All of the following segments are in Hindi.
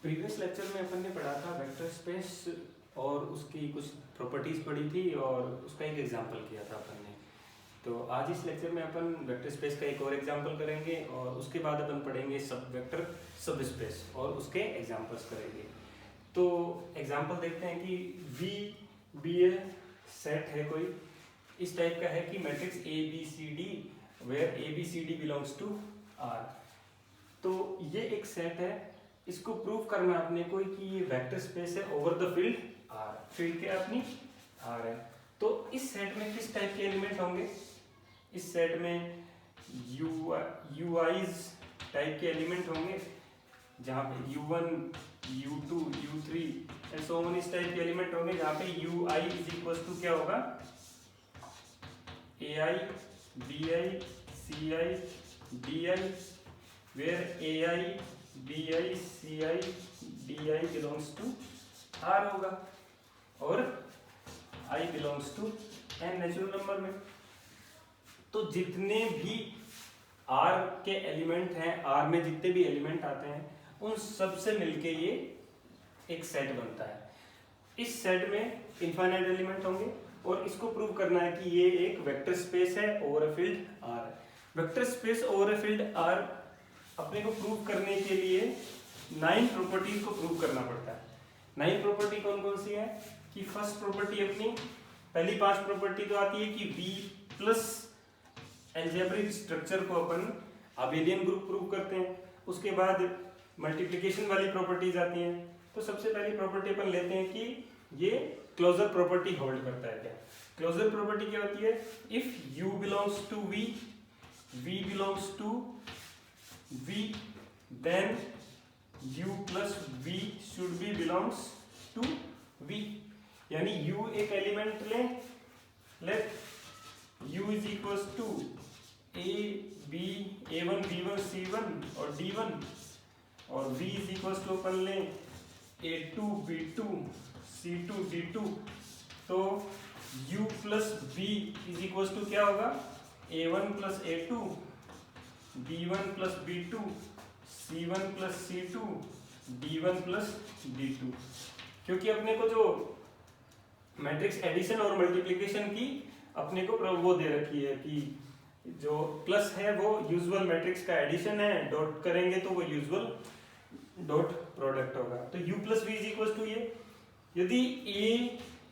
प्रीवियस लेक्चर में अपन ने पढ़ा था वेक्टर स्पेस और उसकी कुछ प्रॉपर्टीज पढ़ी थी और उसका एक एग्जांपल किया था अपन ने। तो आज इस लेक्चर में अपन वेक्टर स्पेस का एक और एग्जांपल करेंगे और उसके बाद अपन पढ़ेंगे सब वेक्टर सब स्पेस और उसके एग्जांपल्स करेंगे। तो एग्जांपल देखते हैं कि वी बी ए सेट है कोई इस टाइप का है कि matrix A B C D where A B C D belongs to R. तो ये एक सेट है, इसको प्रूव करना है अपने को कि ये वेक्टर स्पेस है over the field R. Field क्या अपनी आर है। तो इस सेट में किस टाइप के एलिमेंट होंगे? इस सेट में यूआईज टाइप के एलिमेंट होंगे, जहाँ पे u1 u2 u3 and so on इस टाइप के एलिमेंट होंगे, जहाँ पे ui इज इक्वल टू क्या होगा ai bi ci di where ai bi ci di belongs to r होगा और i belongs to n natural number में। तो जितने भी r के एलिमेंट हैं, r में जितने भी एलिमेंट आते हैं उन सब से मिलके ये एक सेट बनता है। इस सेट में इनफाइनाइट एलिमेंट होंगे और इसको प्रूव करना है कि ये एक वेक्टर स्पेस है over a field R। Vector space over a field R अपने को प्रूव करने के लिए 9 प्रॉपर्टीज को प्रूव करना पड़ता है। 9 प्रॉपर्टी कौन कौन सी है कि फर्स्ट प्रॉपर्टी अपनी पहली 5 प्रॉपर्टी तो आती है कि V प्लस एल्जेब्रिक स्ट्रक्चर को अपन अबेलियन ग्रुप प्रूव करते हैं। उसके बाद मल्टीप्लिकेशन वाली प्रॉपर्टीज आती हैं। तो सबसे पहली प्रॉपर्टी अपन लेते हैं कि ये क्लोजर प्रॉपर्टी होल्ड करता है क्या। क्लोजर प्रॉपर्टी क्या होती है? If u belongs to v, v belongs to v, then u plus v should be belongs to v। यानी u एक element let u is equals to a b a1 b1 c1 और d1 और v इज इक्वल्स टू अपन लें a2 b2 c2 d2। तो u plus b is equals to क्या होगा a1 plus a2 b1 plus b2 c1 plus c2 d1 plus d2। क्योंकि अपने को जो मैट्रिक्स एडिशन और मल्टीप्लिकेशन की अपने को वो दे रखी है कि जो प्लस है वो यूजुअल मैट्रिक्स का एडिशन है, डॉट करेंगे तो वो यूजुअल डॉट प्रोडक्ट होगा। तो u plus v is equal to ये, यदि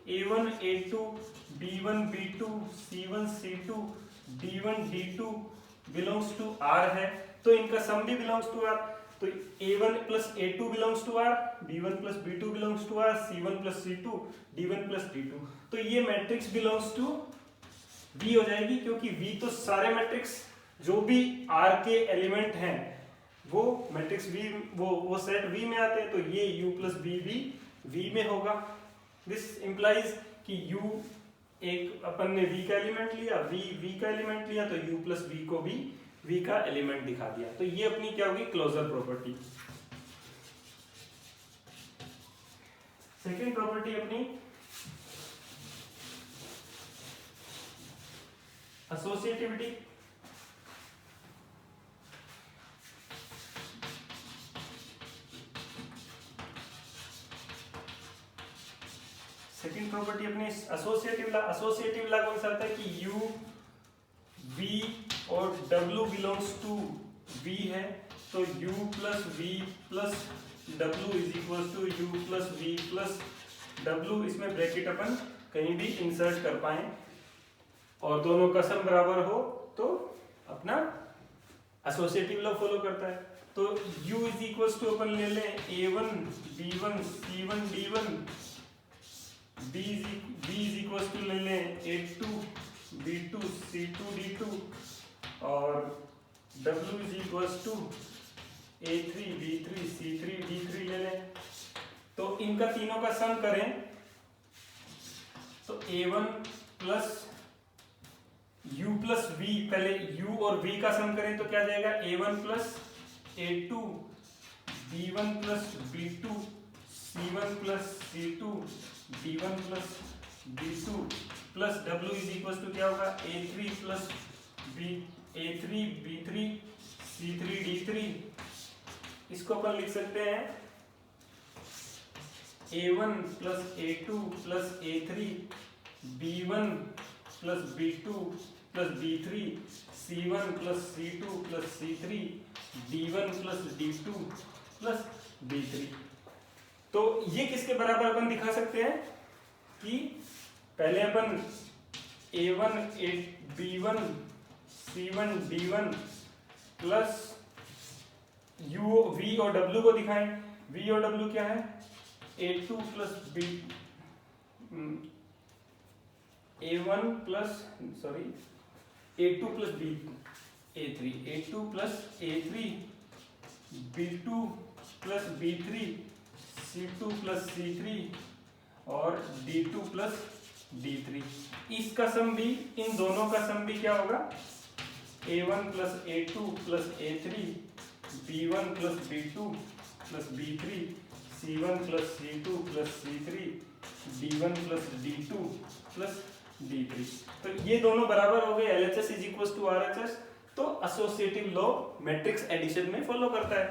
a1 a2 b1 b2 c1 c2 d1 d2 belongs to r है तो इनका सम भी बिलोंग्स टू r। तो a1 plus a2 belongs to r, b1 plus b2 belongs to r, c1 plus c2 d1 plus d2। तो ये मैट्रिक्स बिलोंग्स टू v हो जाएगी, क्योंकि v तो सारे मैट्रिक्स जो भी r के एलिमेंट हैं वो मैट्रिक्स v वो सेट v में आते हैं। तो ये u प्लस b भी v में होगा। दिस इंप्लाइज कि u एक अपन ने v का एलिमेंट लिया, v का एलिमेंट लिया, तो u प्लस v को भी v का एलिमेंट दिखा दिया। तो ये अपनी क्या होगी क्लोजर प्रॉपर्टी। सेकेंड प्रॉपर्टी अपनी एसोसिएटिविटी। सेकेंड प्रॉपर्टी अपनी एसोसिएटिव ला। एसोसिएटिव ला कौन सा होता है कि u v और w बिलोंग्स टू v है तो u plus v plus w is equal to u plus v plus w। इसमें ब्रैकेट अपन कहीं भी इंसर्ट कर पाए और दोनों का सम बराबर हो तो अपना एसोसिएटिव लॉ फॉलो करता है। तो u इज इक्वल टू अपन ले लें a1 b1 c1 d1, b is equal to ले लें a2 b2 c2 d2 और w is equal to a3 b3 c3 d3 ले लें। तो इनका तीनों का सम करें तो a1 plus u plus v, पहले u और v का सम करें तो क्या जाएगा a1 plus a2 b1 plus b2 c1 plus c2 d1 plus d2 plus w is equal to क्या होगा a3 plus a3 b3 c3 d3। इसको अपन लिख सकते हैं A1 plus A2 plus A3 B1 plus B2 plus B3 C1 plus C2 plus C3 D1 plus D2 plus D3। तो ये किसके बराबर अपन दिखा सकते हैं कि पहले अपन A1 B1 C1 D1 plus U V और W को दिखाएं। V और W क्या है? A2 plus B A1 plus A2 plus B A3 A2 plus A3 B2 plus B3 C2 plus C3 और D2 प्लस D3। इसका सम भी, इन दोनों का सम भी क्या होगा? A1 plus A2 plus A3 B1 plus B2 plus B3 C1 plus C2 plus C3 D1 plus D2 plus D3। तो ये दोनों बराबर हो गए। LHS is equal to RHS। तो एसोसिएटिव लॉ मैट्रिक्स एडिशन में फॉलो करता है,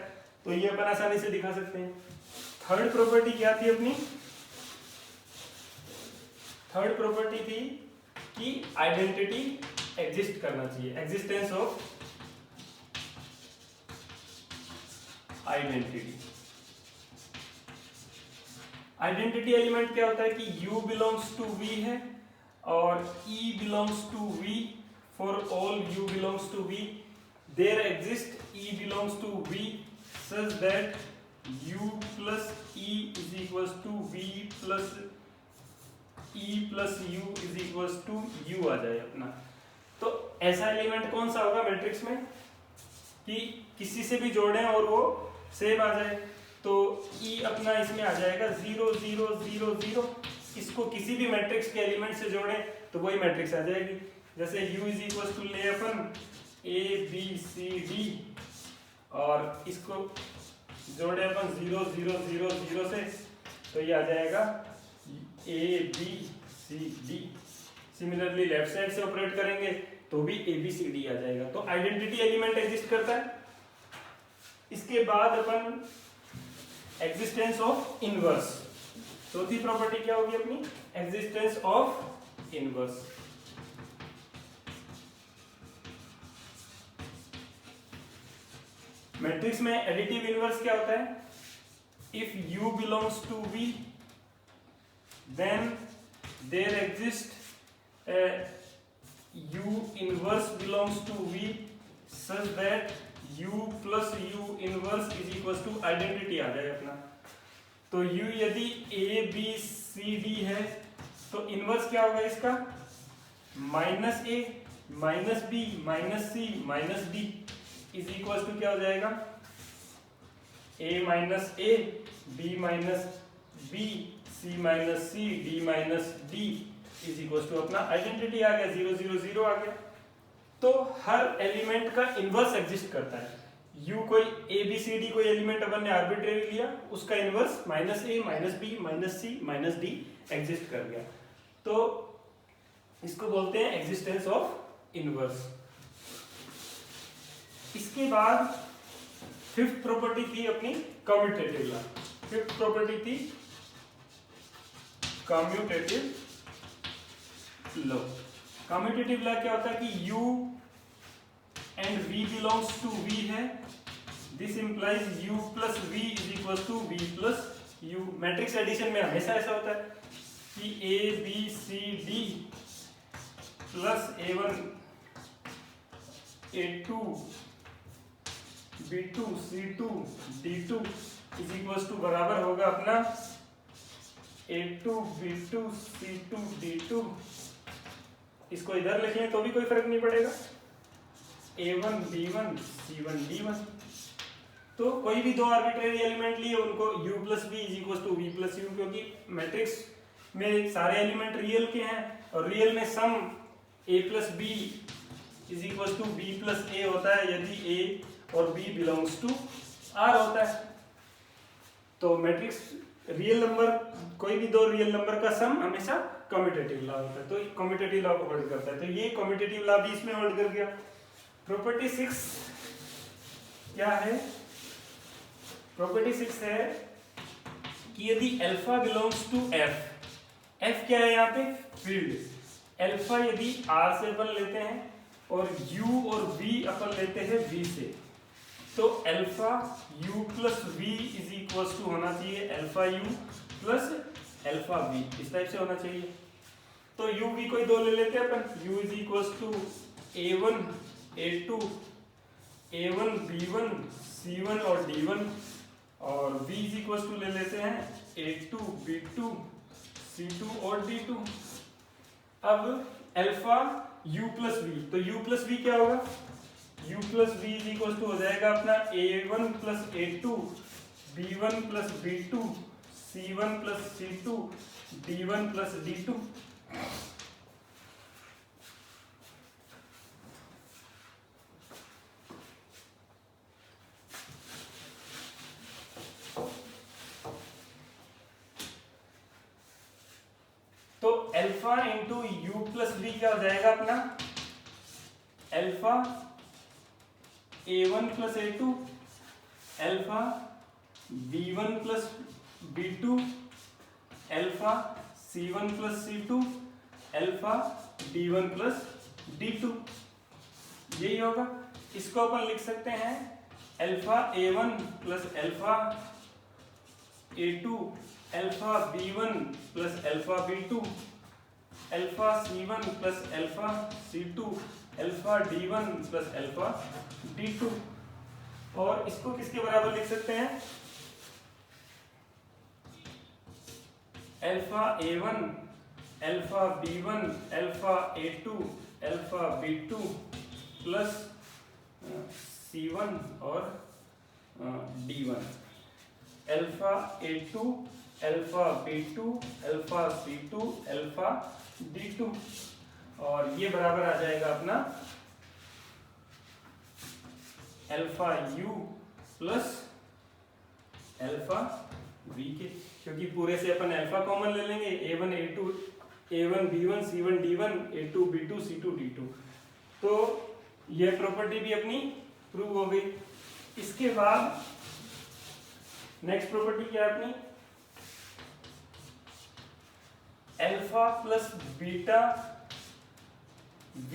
तो ये अपन आसानी से दिखा सकते हैं। थर्ड प्रॉपर्टी क्या थी अपनी? थर्ड प्रॉपर्टी थी कि आइडेंटिटी एग्जिस्ट करना चाहिए, existence of identity. Identity element क्या होता है कि U बिलोंग्स टू V है और E belongs to V। For all U belongs to V there exist E belongs to V such that U plus E is equals to V plus E plus U is equals to U आ जाए अपना। तो ऐसा एलिमेंट कौन सा होगा मैट्रिक्स में कि किसी से भी जोड़ें और वो सेम आ जाए? तो E अपना इसमें आ जाएगा 0 0 0 0। इसको किसी भी मैट्रिक्स के एलिमेंट से जोड़ें तो वही मैट्रिक्स आ जाएगी। जैसे U इज इक्वल टू ले अपन A B C D और इसको जोड़े अपन 0 0 0 0 से, तो ये आ जाएगा A B C D। Similarly left side से ऑपरेट करेंगे तो भी A B C D आ जाएगा। तो आइडेंटिटी एलिमेंट एग्जिस्ट करता है। इसके बाद अपन एग्जिस्टेंस ऑफ इनवर्स। चौथी प्रॉपर्टी क्या होगी अपनी? Existence of inverse. मैट्रिक्स में एडिटिव इनवर्स क्या होता है? If U belongs to V then there exists a U inverse belongs to V such that U plus U inverse is equals to identity आ जाए अपना। तो U यदि A B C D है तो इनवर्स क्या होगा इसका? Minus A minus B minus C minus D is equal to क्या हो जाएगा? A minus A B minus B C minus C D minus D is equal to अपना आइडेंटिटी आ गया, 0 0 0 आ गया। तो हर एलिमेंट का इनवर्स एग्जिस्ट करता है। U कोई A B C D कोई एलिमेंट अपन ने आर्बिट्रेरी लिया, उसका inverse minus A minus B minus C minus D exist कर गया। तो इसको बोलते हैं एग्जिस्टेंस ऑफ इनवर्स। इसके बाद फिफ्थ प्रॉपर्टी थी अपनी कम्यूटेटिव लॉ। फिफ्थ प्रॉपर्टी थी कम्यूटेटिव लॉ। कम्यूटेटिव लॉ क्या होता है कि U and V belongs to V है। This implies U plus V is equal to V plus U। Matrix addition में हमेशा ऐसा होता है कि A B C D plus A1 A2 B2 C2 D2 is equal to बराबर होगा अपना A2 B2 C2 D2। इसको इधर लिख लें तो भी कोई फर्क नहीं पड़ेगा। A1 B1 C1 D1। तो कोई भी दो आर्बिट्रेरी एलिमेंट लिए उनको U plus V is equal to V plus U, क्योंकि मैट्रिक्स में सारे एलिमेंट रियल के हैं और रियल में sum A plus B is equal to B plus A होता है यदि A और B बिलोंग्स टू R होता है। तो मैट्रिक्स रियल नंबर, कोई भी दो रियल नंबर का सम हमेशा कम्यूटेटिव लॉ होता है, तो कम्यूटेटिव लॉ को होल्ड करता है। तो ये कम्यूटेटिव लॉ भी इसमें होल्ड कर गया। प्रॉपर्टी 6 क्या है? प्रॉपर्टी 6 है कि यदि alpha belongs to F, F क्या है यहाँ पे फील्ड, अल्फा यदि आर से अपन लेते हैं और यू और वी अपन लेते हैं वी से, तो alpha you plus V is equal to होना चाहिए alpha you plus alpha V, इस टाइप से होना चाहिए। तो यू वी कोई दो ले लेते हैं अपन, U is equal to a1 a2 a1 b1 c1 और d1, और v इज इक्वल टू ले लेते हैं a2 b2 c2 और d2। अब अल्फा u प्लस वी, तो u प्लस वी क्या होगा, u plus V is equal to हो जाएगा अपना a1 plus a2 b1 plus b2 c1 plus c2 d1 plus d2। तो alpha into u plus b क्या हो जाएगा अपना, alpha a1 plus a2 alpha b1 plus b2 alpha c1 plus c2 alpha d1 plus d2, यही होगा। इसको अपन लिख सकते हैं alpha a1 plus alpha a2 alpha b1 plus alpha b2 alpha c1 plus alpha c2 alpha d1 plus alpha d2। और इसको किसके बराबर लिख सकते हैं, alpha a1 alpha b1 alpha a2 alpha b2 plus c1 और d1 alpha a2 alpha b2 alpha c2 alpha d2, और ये बराबर आ जाएगा अपना alpha u plus alpha v के, क्योंकि पूरे से अपन अल्फा कॉमन ले लेंगे, a1 a2 a1 b1 c1 d1 a2 b2 c2 d2, तो ये प्रॉपर्टी भी अपनी प्रूव हो गई। इसके बाद नेक्स्ट प्रॉपर्टी क्या है अपनी, alpha plus beta v,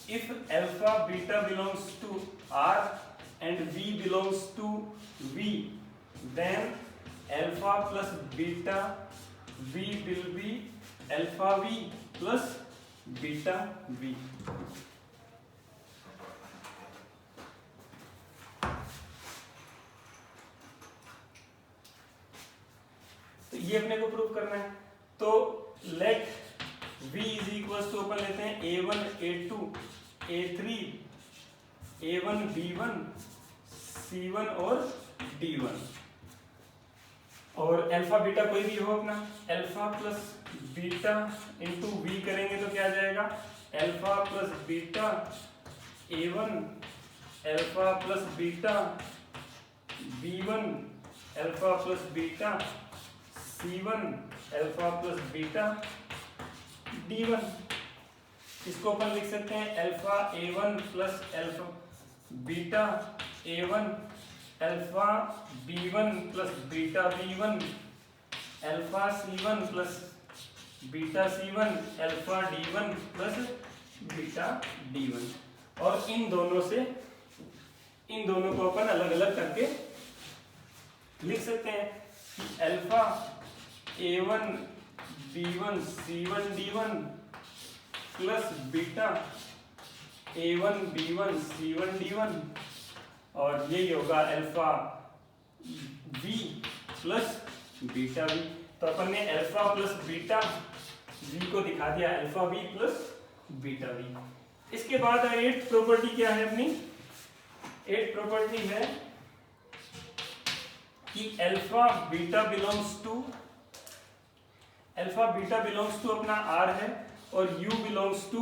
if alpha beta belongs to R and v belongs to V, then alpha plus beta v will be alpha v plus beta v। तो ये अपने को प्रूव करना है। तो let v is equal to अपन लेते हैं a1 a2 a3 a1 b1 c1 और d1, और अल्फा बीटा कोई भी हो अपना, alpha plus beta into v करेंगे तो क्या आ जाएगा, alpha plus beta a1 alpha plus beta b1 alpha plus beta c1 alpha plus beta d1। इसको अपन लिख सकते हैं alpha a1 plus alpha beta a1 alpha b1 plus beta b1 alpha c1 plus beta c1 alpha d1 plus beta d1, और इन दोनों को अपन अलग अलग करके लिख सकते हैं कि alpha a1 b1 c1 d1 plus beta a1 b1 c1 d1, और यही होगा alpha v plus beta v। तो अपन ने अल्फा प्लस बीटा v को दिखा दिया alpha v plus beta v। इसके बाद एट प्रॉपर्टी क्या है अपनी, एट प्रॉपर्टी है कि अल्फा बीटा बिलोंग्स टू अपना r है और u बिलोंग्स टू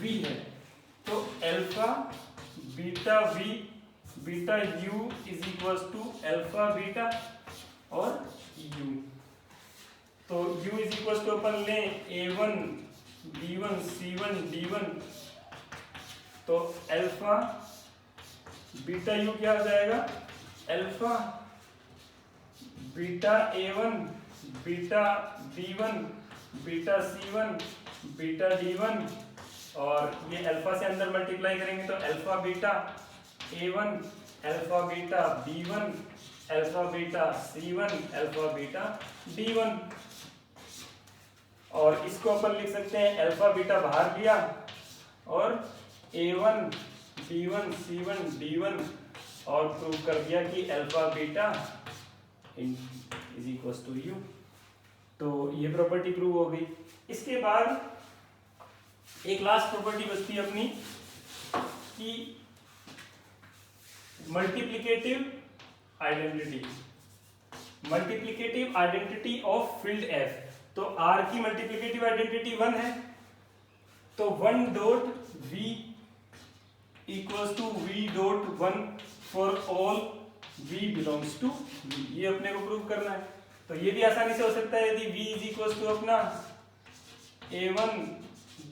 v है। तो alpha beta v beta u is equal to alpha beta और u। तो u इज इक्वल टू अपन ले a1 b1 c1 d1, तो अल्फा बीटा u क्या हो जाएगा, alpha beta A1, beta B1, beta C1, beta D1, और ये अल्फा से अंदर मल्टीप्लाई करेंगे तो alpha beta A1, alpha beta B1, alpha beta C1, alpha beta D1। और इसको अपन लिख सकते हैं अल्फा बीटा बाहर लिया और A1, B1, C1, D1 और प्रूव कर दिया कि alpha beta is equals to U। तो ये प्रॉपर्टी प्रूव हो गई। इसके बाद एक लास्ट प्रॉपर्टी बचती है अपनी कि multiplicative identity of field F। तो R की मल्टीप्लिकेटिव आइडेंटिटी 1 है, तो 1 dot V equals to V dot 1 for all V belongs to V। ये अपने को प्रूव करना है। तो ये भी आसानी से हो सकता है, यदि V इज इक्वल्स टू अपना A1,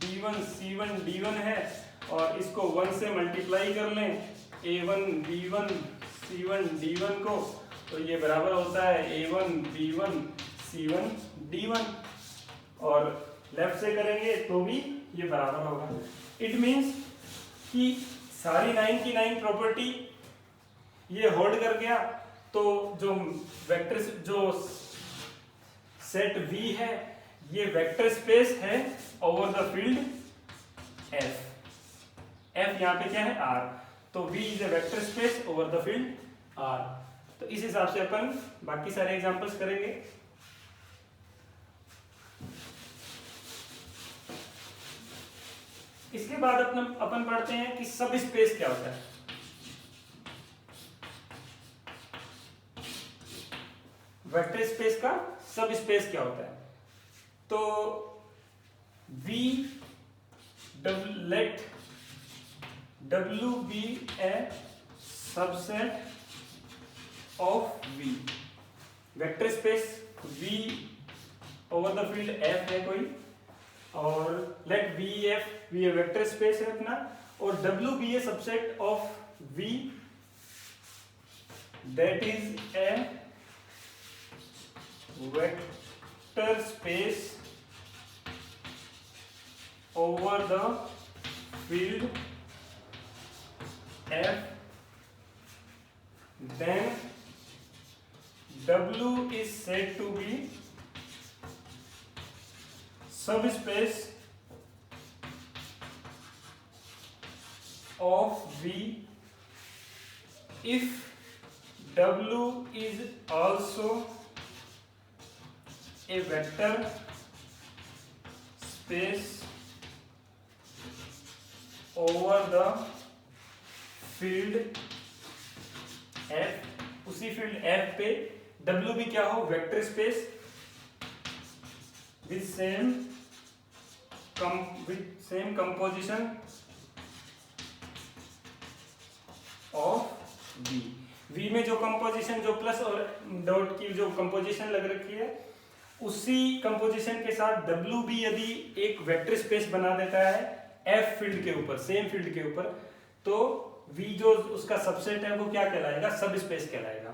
B1, C1, D1 है और इसको 1 से मल्टीप्लाई कर लें A1, B1, C1, D1 को, तो ये बराबर होता है A1, B1, C1, D1। और लेफ्ट से करेंगे तो भी ये बराबर होगा। इट मीन्स कि सारी 9 की 9 प्रॉपर्टी ये होल्ड कर गया। तो जो वेक्टर जो सेट V है ये वेक्टर स्पेस है over the field F। F यहाँ पे क्या है R, तो V is a vector space over the field R। तो इस हिसाब से अपन बाकी सारे एग्जांपल्स करेंगे। इसके बाद अपन पढ़ते हैं कि सब स्पेस क्या होता है। वेक्टर स्पेस का सब स्पेस क्या होता है। तो let W be a subset of V। Vector space V over the field F है कोई, और let VF भी वेक्टर स्पेस है अपना, और W be a subset of V that is a vector space over the field F, then W is said to be subspace of V if W is also a vector space over the field F। उसी फील्ड F पे W भी क्या हो, vector space with same composition of V। V में जो कंपोजिशन, जो प्लस और डॉट की जो कंपोजिशन लग रखी है, उसी कंपोजिशन के साथ W भी यदि एक वेक्टर स्पेस बना देता है F फील्ड के ऊपर, सेम फील्ड के ऊपर, तो V जो उसका सबसेट है वो क्या कहलाएगा, सब स्पेस कहलाएगा।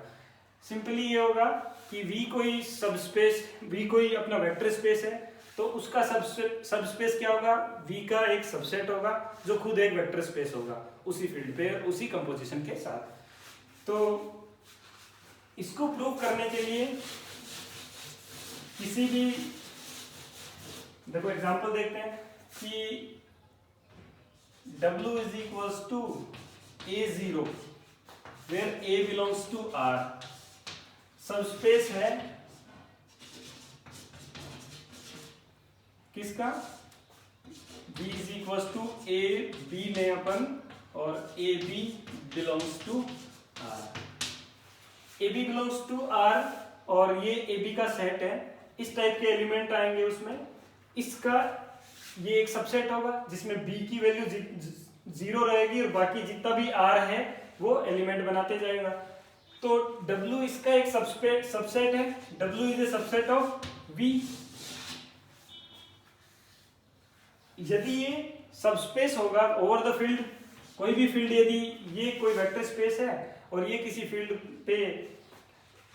सिंपली ये होगा कि V कोई सबस्पेस, V कोई अपना वेक्टर स्पेस है, तो उसका सबस्पेस क्या होगा, V का एक सबसेट होगा जो खुद एक वेक्टर स्पेस होगा उसी फील्ड पे, उसी कंपोजिशन के साथ। तो इसको प्रूव करने के लिए किसी भी, देखो एग्जांपल देखते हैं कि W is equals to A0 where A belongs to R। Subspace है किसका, B is equals to A B ले अपन, और AB belongs to R। AB belongs to R और ये AB का सेट है। इस टाइप के एलिमेंट आएंगे उसमें, इसका ये एक सबसेट होगा जिसमें B की वैल्यू 0 रहेगी और बाकी जितना भी R है वो एलिमेंट बनाते जाएगा। तो W इसका एक सबसेट है, W is A subset of V। यदि ये सबस्पेस होगा ओवर द फील्ड, कोई भी फील्ड, यदि ये कोई वेक्टर स्पेस है और ये किसी फील्ड पे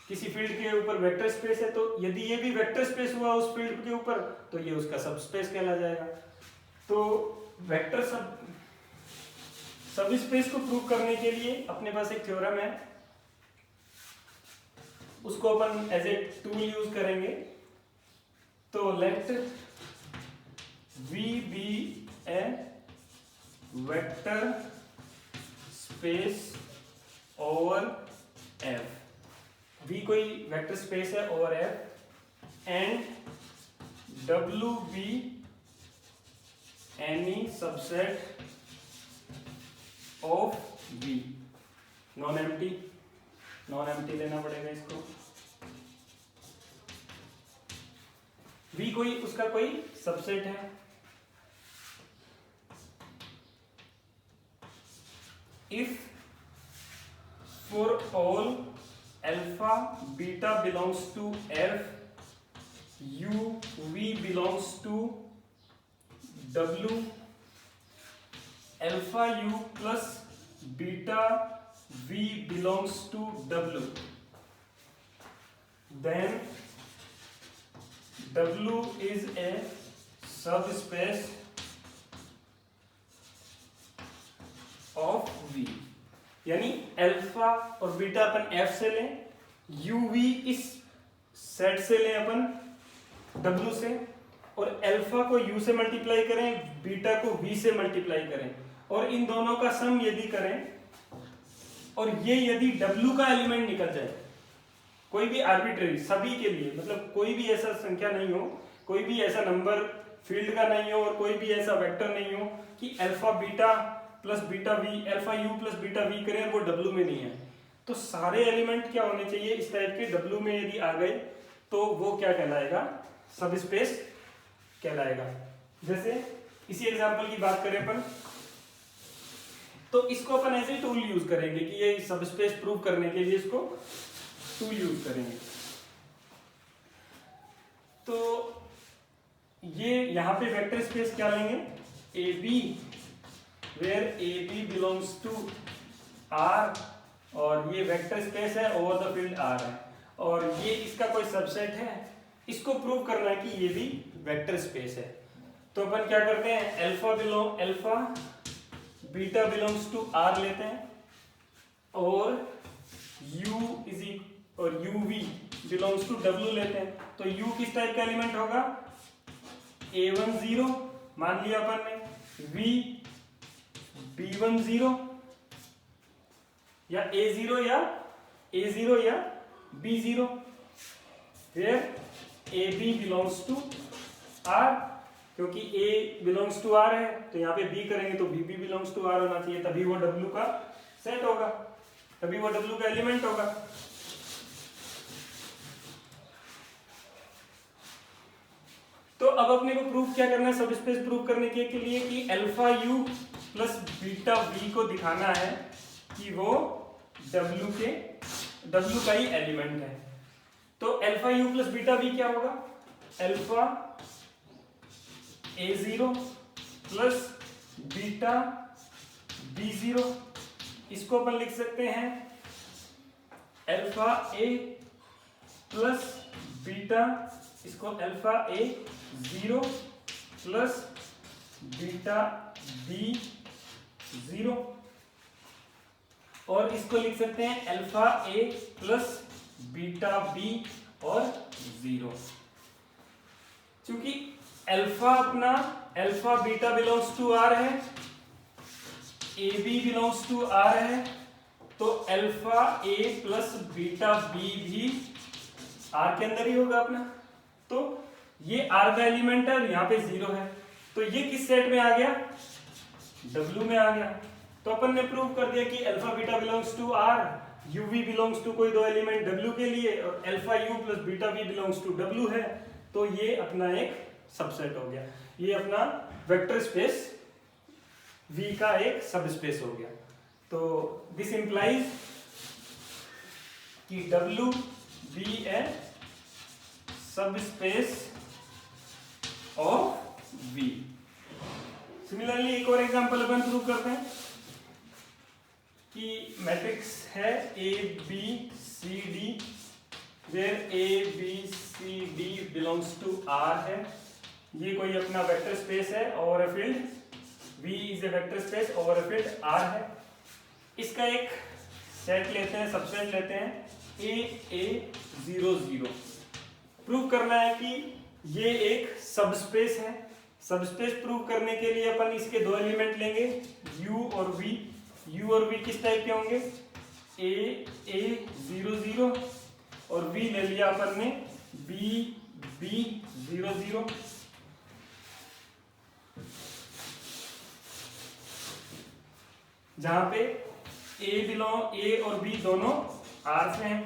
किसी फील्ड के ऊपर वेक्टर स्पेस है, तो यदि ये भी वेक्टर स्पेस हुआ उस फील्ड के ऊपर तो ये उसका सब स्पेस कहला जाएगा। तो वेक्टर सब स्पेस को प्रूव करने के लिए अपने पास एक थ्योरम है, उसको अपन एज ए टूल यूज करेंगे। तो let V be a vector space over F। V कोई वेक्टर स्पेस है over F and W be any subset of V। Non empty लेना पड़ेगा इसको। V कोई उसका कोई सबसेट है। If for all alpha beta belongs to F, U V belongs to W, alpha U plus beta V belongs to W, then W is a subspace of V। यानी अल्फा और बीटा अपन F से लें, UV इस सेट से लें अपन W से, और अल्फा को U से मल्टीप्लाई करें, बीटा को V से मल्टीप्लाई करें, और इन दोनों का सम यदि करें और ये यदि W का एलिमेंट निकल जाए, कोई भी आर्बिट्रेरी सभी के लिए, मतलब कोई भी ऐसा संख्या नहीं हो, कोई भी ऐसा नंबर फील्ड का नहीं हो और कोई भी ऐसा वेक्टर नहीं हो कि alpha beta plus beta we, alpha u plus beta we करें और वो W में नहीं है, तो सारे एलिमेंट क्या होने चाहिए इस टाइप के W में यदि आ गए तो वो क्या कहलाएगा, सब स्पेस कहलाएगा। जैसे इसी एग्जांपल की बात करें अपन, तो इसको अपन ऐसे टूल यूज करेंगे कि ये सब स्पेस प्रूव करने के लिए इसको टूल यूज करेंगे। तो ये यहां पे वेक्टर स्पेस क्या लेंगे, a b, where A b belongs to R, और ये वेक्टर स्पेस है ओवर द फील्ड आर है, और ये इसका कोई सबसेट है, इसको प्रूव करना है कि ये भी वेक्टर स्पेस है। तो अपन क्या करते हैं, alpha beta belongs to R लेते हैं, और यूवी बिलोंग्स टू डब्ल्यू लेते हैं। तो यू किस टाइप का एलिमेंट होगा, A1 0 मान लिया अपन ने, V B1 0 या A0 या B0, where AB belongs to R, क्योंकि A belongs to R है तो यहाँ पे B करेंगे तो B belongs to R होना चाहिए, तभी वो W का सेट होगा, तभी वो W का एलिमेंट होगा। तो अब अपने को प्रूफ क्या करना है, सब स्पेस प्रूफ करने के लिए कि alpha u plus beta we को दिखाना है कि वो W का ही एलिमेंट है। तो alpha you plus beta we क्या होगा, alpha A0 plus beta B0, इसको अपन लिख सकते हैं अल्फा A प्लस बीटा, इसको alpha A0 plus beta B0, और इसको लिख सकते हैं alpha A plus beta B और 0। चूंकि alpha beta belongs to R है, AB बिलोंग्स टू R है, तो alpha A plus beta B भी R के अंदर ही होगा अपना। तो ये R का एलिमेंट है और यहाँ पे 0 है, तो ये किस सेट में आ गया, W में आ गया। तो अपन ने प्रूव कर दिया कि alpha beta belongs to R, UV belongs to कोई दो एलिमेंट W के लिए, और alpha U plus beta V belongs to W है, तो ये अपना एक सबसेट हो गया, ये अपना वेक्टर स्पेस V का एक सब स्पेस हो गया। तो दिस इंप्लाइज कि W बी ए सब स्पेस ऑफ V। सिमिलरली एक और एग्जांपल अपन प्रूव करते हैं कि मैट्रिक्स है A B C D where A B C D belongs to R है। ये कोई अपना वेक्टर स्पेस है over a field V is a vector space over a field R है। इसका एक सेट लेते हैं, सबसेट लेते हैं A0 प्रूव करना है कि ये एक सबस्पेस है। सबस्पेस प्रूव करने के लिए अपन इसके दो एलिमेंट लेंगे U और V। U और V किस टाइप के होंगे? A0 और V ले लिया अपन ने B0। जहां पे A और B दोनों R से हैं।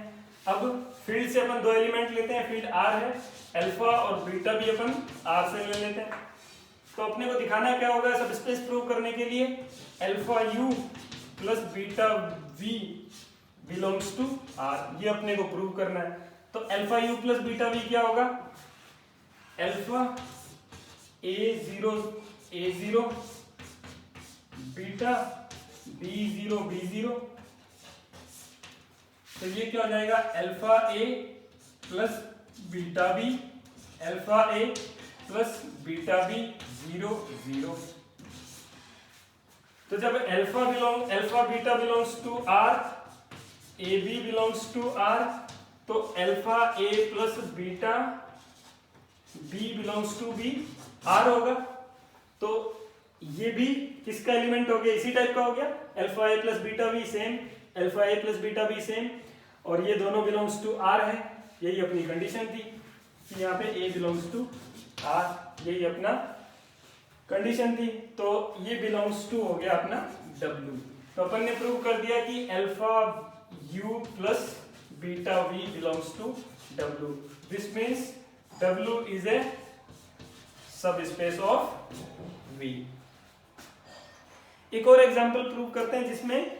अब फील्ड से अपन दो एलिमेंट लेते हैं, फील्ड R है, अल्फा और बीटा भी अपन R से ले लेते हैं। तो अपने को दिखाना क्या होगा सबस्पेस प्रूव करने के लिए? Alpha U plus beta V belongs to R, ये अपने को प्रूव करना है। तो alpha U plus beta V क्या होगा? अल्फा A0 बीटा B0 तो ये क्या हो जाएगा? Alpha A plus beta B, alpha A plus beta B 0 तो जब alpha beta belongs to R, AB belongs to R, तो alpha A plus beta B belongs to B R होगा। तो ये भी किसका एलिमेंट हो गया? इसी टाइप का हो गया। Alpha A plus beta B same, alpha A plus beta B same, और ये दोनों बिलोंग्स टू R है। यही अपनी कंडीशन थी कि यहाँ पे A बिलोंग्स टू R, यही अपना कंडीशन थी। तो ये बिलोंग्स टू हो गया अपना W। तो अपन ने प्रूव कर दिया कि alpha U plus beta V belongs to W। This means W is a subspace of V। एक और एग्जांपल प्रूव करते हैं जिसमें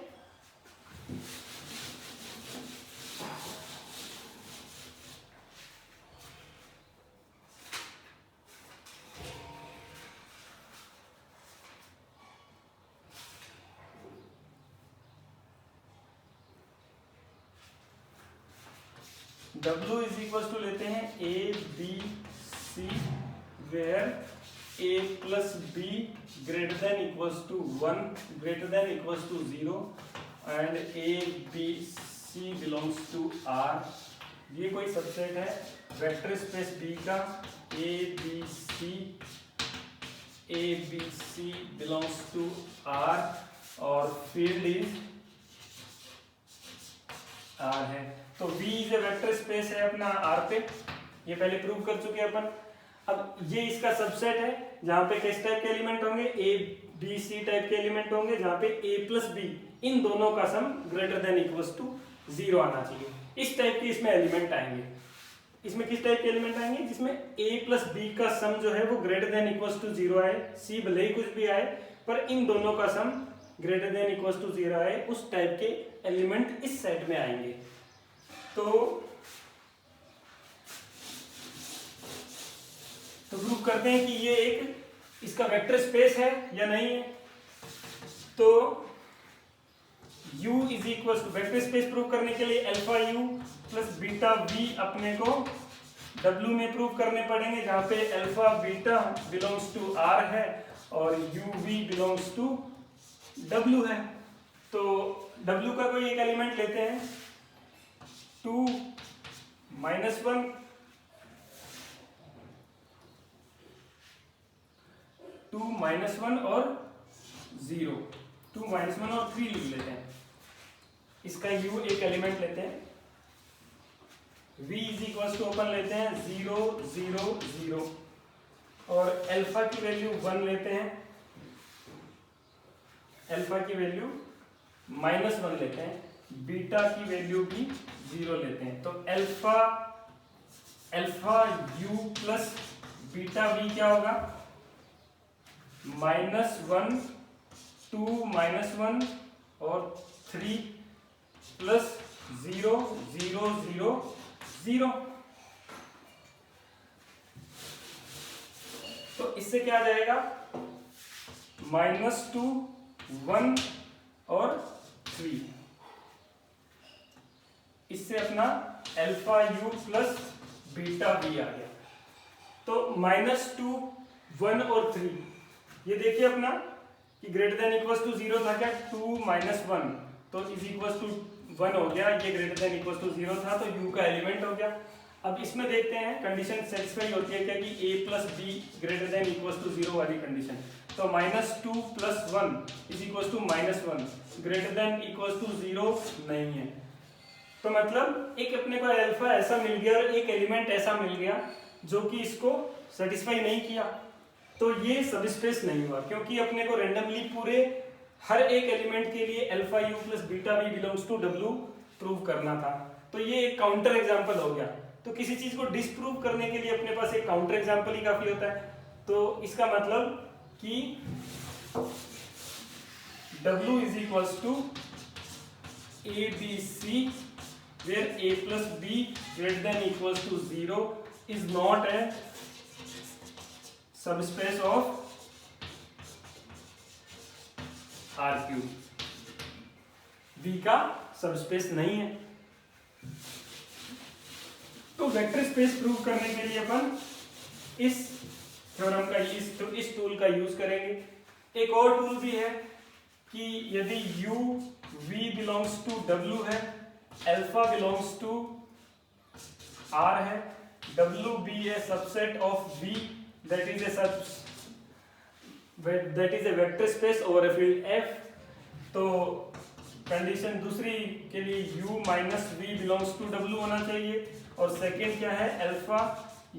W इज इक्वल टू लेते हैं ABC where A plus B greater than equals to 1 greater than equals to 0 and ABC belongs to R। ये कोई सबसेट है वेक्टर स्पेस B का। ABC बिलोंग्स टू R और फील्ड इज R है। तो V is a vector space है अपना R पे, ये पहले प्रूव कर चुके हैं अपन। अब ये इसका सबसेट है जहां पे किस टाइप के एलिमेंट होंगे? A B C टाइप के एलिमेंट होंगे, जहां पे A प्लस B इन दोनों का sum greater than equals to 0 आना चाहिए। इस टाइप के इसमें एलिमेंट आएंगे। इसमें किस टाइप के एलिमेंट आएंगे? जिसमें A प्लस B का सम जो है वो ग्रेटर देन इक्वल्स टू 0 आए। C भले ही कुछ भी आए पर इन दोनों का sum greater than equals to 0 आए, उस टाइप के एलिमेंट इस सेट में आएंगे। तो प्रूव करते हैं कि ये एक इसका वेक्टर स्पेस है या नहीं है। तो U is equal to vector space prove करने के लिए alpha U plus beta V अपने को W में प्रूव करने पड़ेंगे, जहां पे alpha beta belongs to R है और UV बिलोंग्स टू W है। तो W का कोई एक एलिमेंट लेते हैं 2 -1 2 -1 और 0, 2 -1 और 3 लिख लेते हैं। इसका U एक एलिमेंट लेते हैं। V इज इक्वल टू अपन लेते हैं 0 0 0 और अल्फा की वैल्यू 1 लेते हैं, अल्फा की वैल्यू -1 लेते हैं, बीटा की वैल्यू भी 0 लेते हैं। तो alpha U plus beta V क्या होगा? -1 2 -1 और 3 प्लस 0 0 0 0। तो इससे क्या आ जाएगा? -2 1 और 3। इससे अपना alpha you plus beta V आ गया। तो -2, 1 और 3, ये देखिए अपना कि ग्रेटर देन इक्वल टू 0 था क्या, 2 - 1 तो इज इक्वल टू 1 हो गया, ये ग्रेटर देन इक्वल टू 0 था तो u का एलिमेंट हो गया। अब इसमें देखते हैं कंडीशन सेटिस्फाई होती है क्या कि a plus b greater than equal to 0 वाली कंडीशन। तो -2 + 1 is equal to -1 greater than equal to 0 नहीं है। तो मतलब एक अपने को अल्फा ऐसा मिल गया और एक एलिमेंट ऐसा मिल गया जो कि इसको सेटिस्फाई नहीं किया, तो ये सबस्पेस नहीं हुआ, क्योंकि अपने को रैंडमली पूरे हर एक एलिमेंट के लिए alpha you plus beta v belongs to W prove करना था। तो ये एक काउंटर एग्जांपल हो गया। तो किसी चीज को डिसप्रूव करने के लिए अपने पास एक काउंटर एग्जांपल ही काफी होता है। तो इसका मतलब कि W is equals to a B c where a plus b greater than equals to 0 is not a subspace of R cube। v का सबस्पेस नहीं है। तो वेक्टर स्पेस प्रूव करने के लिए अपन इस थ्योरम का इस टूल का यूज करेंगे। एक और टूल भी है कि यदि u v belongs to w है, अल्फा बिलोंग्स टू R है, W be a subset of V that is a vector space over a field F। तो कंडीशन दूसरी के लिए U minus V belongs to W होना चाहिए, और सेकेंड क्या है, alpha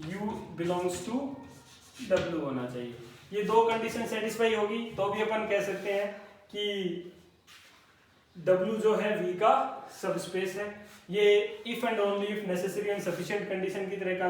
U belongs to W होना चाहिए। ये दो कंडीशन सेटिस्फाई होगी तो भी अपन कह सकते हैं कि W जो है V का सबस्पेस है। ये if and only if necessary and sufficient condition की तरह काम